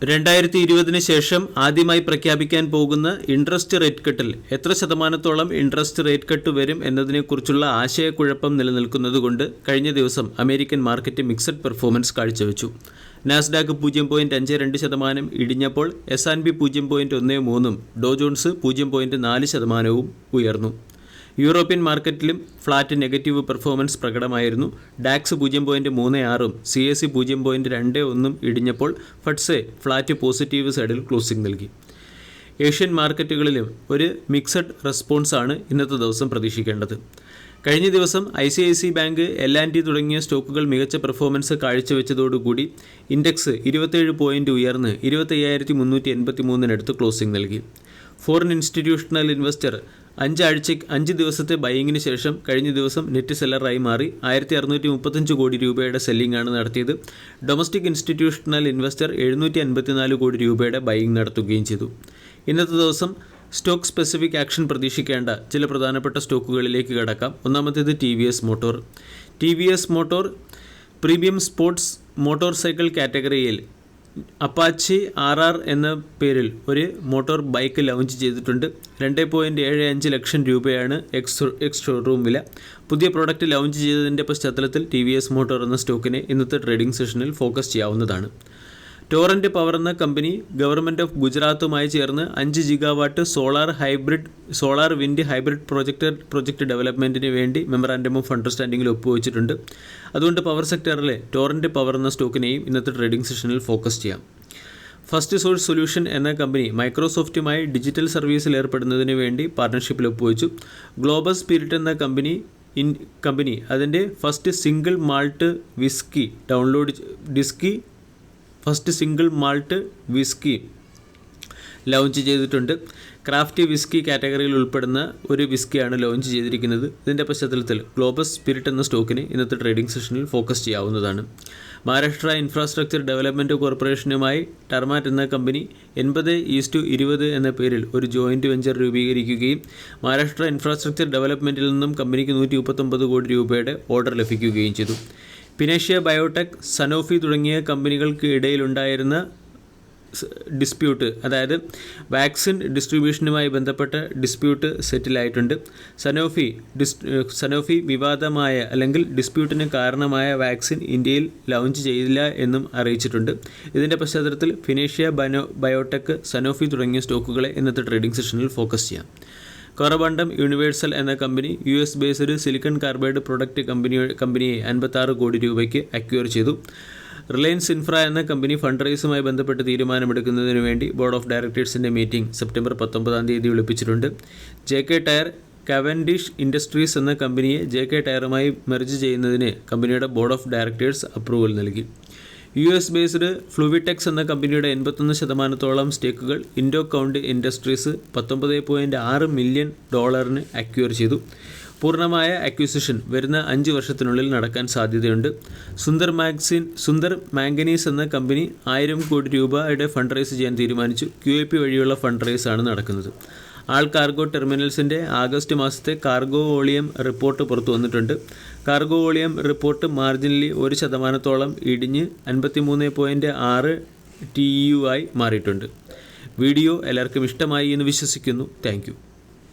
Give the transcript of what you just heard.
2020 ശേഷം ആദ്യമായി പ്രഖ്യാപിക്കാൻ പോകുന്ന ഇൻട്രസ്റ്റ് റേറ്റ് കട്ടിൽ എത്ര ശതമാനത്തോളം ഇൻട്രസ്റ്റ് റേറ്റ് കട്ട് വരും എന്നതിനെക്കുറിച്ചുള്ള ആശയക്കുഴപ്പം നിലനിൽക്കുന്നതുകൊണ്ട് കഴിഞ്ഞ ദിവസം അമേരിക്കൻ മാർക്കറ്റ് മിക്സഡ് പെർഫോമൻസ് കാഴ്ചവെച്ചു. നാസ്ഡാക്ക് 0.52% ഇടിഞ്ഞപ്പോൾ S&P 0.13%, ഡോ ജോൺസ് 0.4% ഉയർന്നു. യൂറോപ്യൻ മാർക്കറ്റിലും ഫ്ലാറ്റ് നെഗറ്റീവ് പെർഫോമൻസ് പ്രകടമായിരുന്നു. ഡാക്സ് 0.36%, CAC 0.21% ഇടിഞ്ഞപ്പോൾ ഫഡ്സെ ഫ്ലാറ്റ് പോസിറ്റീവ് സൈഡിൽ ക്ലോസിംഗ് നൽകി. ഏഷ്യൻ മാർക്കറ്റുകളിലും ഒരു മിക്സഡ് റെസ്പോൺസാണ് ഇന്നത്തെ ദിവസം പ്രതീക്ഷിക്കേണ്ടത്. കഴിഞ്ഞ ദിവസം ICICI ബാങ്ക്, L&T തുടങ്ങിയ സ്റ്റോക്കുകൾ മികച്ച പെർഫോമൻസ് കാഴ്ചവെച്ചതോടുകൂടി ഇൻഡെക്സ് 27 പോയിന്റ് ഉയർന്ന് 25,383 ക്ലോസിംഗ് നൽകി. ഫോറിൻ ഇൻസ്റ്റിറ്റ്യൂഷണൽ ഇൻവെസ്റ്റർ 5 ദിവസത്തെ ബൈയിങ്ങിന് ശേഷം കഴിഞ്ഞ ദിവസം നെറ്റ് സെല്ലറായി മാറി 1635 കോടി രൂപയുടെ സെല്ലിംഗ് ആണ് നടത്തിയത്. ഡൊമസ്റ്റിക് ഇൻസ്റ്റിറ്റ്യൂഷണൽ ഇൻവെസ്റ്റർ 754 കോടി രൂപയുടെ ബൈയിങ് നടത്തുകയും ചെയ്തു. ഇന്നത്തെ ദിവസം സ്റ്റോക്ക് സ്പെസിഫിക് ആക്ഷൻ പ്രതീക്ഷിക്കേണ്ട ചില പ്രധാനപ്പെട്ട സ്റ്റോക്കുകളിലേക്ക് കടക്കാം. ഒന്നാമത്തേത് TVS motor premium sports motor cycle കാറ്റഗറിയിൽ അപ്പാച്ചി RR എന്ന പേരിൽ ഒരു മോട്ടോർ ബൈക്ക് ലോഞ്ച് ചെയ്തിട്ടുണ്ട്. 2.75 ലക്ഷം രൂപയാണ് എക്സ് ഷോറൂം വില. പുതിയ പ്രോഡക്റ്റ് ലോഞ്ച് ചെയ്തതിൻ്റെ പശ്ചാത്തലത്തിൽ TVS മോട്ടോർ എന്ന സ്റ്റോക്കിനെ ഇന്നത്തെ ട്രേഡിംഗ് സെഷനിൽ ഫോക്കസ് ചെയ്യാവുന്നതാണ്. ടോറന്റ് പവർ എന്ന കമ്പനി ഗവൺമെൻറ് ഓഫ് ഗുജറാത്തുമായി ചേർന്ന് 5 gigawatt solar wind hybrid project ഡെവലപ്മെൻറ്റിന് വേണ്ടി മെമ്മറാൻഡം ഓഫ് അണ്ടർസ്റ്റാൻഡിങ്ങിൽ ഒപ്പുവെച്ചിട്ടുണ്ട്. അതുകൊണ്ട് പവർ സെക്ടറിലെ ടോറന്റ് പവർ എന്ന സ്റ്റോക്കിനെയും ഇന്നത്തെ ട്രേഡിംഗ് സെഷനിൽ ഫോക്കസ് ചെയ്യാം. ഫസ്റ്റ് സോഴ്സ് സൊല്യൂഷൻ എന്ന കമ്പനി മൈക്രോസോഫ്റ്റുമായി ഡിജിറ്റൽ സർവീസിൽ ഏർപ്പെടുന്നതിന് വേണ്ടി പാർട്ണർഷിപ്പിൽ ഒപ്പുവെച്ചു. ഗ്ലോബൽ സ്പിരിറ്റ് എന്ന കമ്പനി അതിൻ്റെ first single malt whisky launch ചെയ്തിട്ടുണ്ട്. ക്രാഫ്റ്റ് വിസ്കി കാറ്റഗറിയിൽ ഉൾപ്പെടുന്ന ഒരു വിസ്കിയാണ് ലോഞ്ച് ചെയ്തിരിക്കുന്നത്. ഇതിൻ്റെ പശ്ചാത്തലത്തിൽ ഗ്ലോബൽ സ്പിരിറ്റ് എന്ന സ്റ്റോക്കിനെ ഇന്നത്തെ ട്രേഡിംഗ് സെഷനിൽ ഫോക്കസ് ചെയ്യാവുന്നതാണ്. മഹാരാഷ്ട്ര ഇൻഫ്രാസ്ട്രക്ചർ ഡെവലപ്മെൻറ്റ് കോർപ്പറേഷനുമായി ടർമാറ്റ് എന്ന കമ്പനി 80:20 എന്ന പേരിൽ ഒരു ജോയിൻറ്റ് വെഞ്ചർ രൂപീകരിക്കുകയും മഹാരാഷ്ട്ര ഇൻഫ്രാസ്ട്രക്ചർ ഡെവലപ്മെൻറ്റിൽ നിന്നും കമ്പനിക്ക് 139 കോടി രൂപയുടെ ഓർഡർ ലഭിക്കുകയും ചെയ്തു. പിനേഷ്യ ബയോടെക്, സനോഫി തുടങ്ങിയ കമ്പനികൾക്ക് ഇടയിലുണ്ടായിരുന്ന ഡിസ്പ്യൂട്ട്, അതായത് വാക്സിൻ ഡിസ്ട്രിബ്യൂഷനുമായി ബന്ധപ്പെട്ട ഡിസ്പ്യൂട്ട് സെറ്റിലായിട്ടുണ്ട്. സനോഫി വിവാദമായ അല്ലെങ്കിൽ ഡിസ്പ്യൂട്ടിന് കാരണമായ വാക്സിൻ ഇന്ത്യയിൽ ലോഞ്ച് ചെയ്തില്ല എന്നും അറിയിച്ചിട്ടുണ്ട്. ഇതിൻ്റെ പശ്ചാത്തലത്തിൽ ഫിനേഷ്യ ബയോടെക്, സനോഫി തുടങ്ങിയ സ്റ്റോക്കുകളെ ഇന്നത്തെ ട്രേഡിംഗ് സെഷനിൽ ഫോക്കസ് ചെയ്യാം. കോറബണ്ടം യൂണിവേഴ്സൽ എന്ന company US based silicon carbide product കമ്പനിയെ 56 കോടി രൂപയ്ക്ക് അക്വയർ ചെയ്തു. റിലയൻസ് ഇൻഫ്ര എന്ന കമ്പനി ഫണ്ട് റൈസുമായി ബന്ധപ്പെട്ട് തീരുമാനമെടുക്കുന്നതിന് വേണ്ടി ബോർഡ് ഓഫ് ഡയറക്ടേഴ്സിൻ്റെ മീറ്റിംഗ് സെപ്റ്റംബർ 19 വിളിപ്പിച്ചിട്ടുണ്ട്. JK ടയർ കാവൻഡിഷ് ഇൻഡസ്ട്രീസ് എന്ന കമ്പനിയെ JK ടയറുമായി മെർജ് ചെയ്യുന്നതിന് കമ്പനിയുടെ ബോർഡ് ഓഫ് ഡയറക്ടേഴ്സ് അപ്രൂവൽ നൽകി. US ബേസ്ഡ് ഫ്ലൂവിടെക്സ് എന്ന കമ്പനിയുടെ 81% സ്റ്റേക്കുകൾ ഇൻഡോകൗണ്ട് ഇൻഡസ്ട്രീസ് $19.6 മില്യൺ അക്വയർ ചെയ്തു. പൂർണ്ണമായ അക്വിസിഷൻ വരുന്ന 5 വർഷത്തിനുള്ളിൽ നടക്കാൻ സാധ്യതയുണ്ട്. സുന്ദർ മാംഗനീസ് എന്ന കമ്പനി 1000 കോടി രൂപയുടെ ഫണ്ട് റൈസ് ചെയ്യാൻ തീരുമാനിച്ചു. QIP വഴിയുള്ള ഫണ്ട് റൈസ് ആണ് നടക്കുന്നത്. ആൾ കാർഗോ ടെർമിനൽസിൻ്റെ ആഗസ്റ്റ് മാസത്തെ കാർഗോ വോളിയം റിപ്പോർട്ട് പുറത്തു വന്നിട്ടുണ്ട്. കാർഗോ വോളിയം റിപ്പോർട്ട് മാർജിനലി 1% ഇടിഞ്ഞ് 53.6 TEU ആയി മാറിയിട്ടുണ്ട്. വീഡിയോ എല്ലാവർക്കും ഇഷ്ടമായി എന്ന് വിശ്വസിക്കുന്നു. Thank you.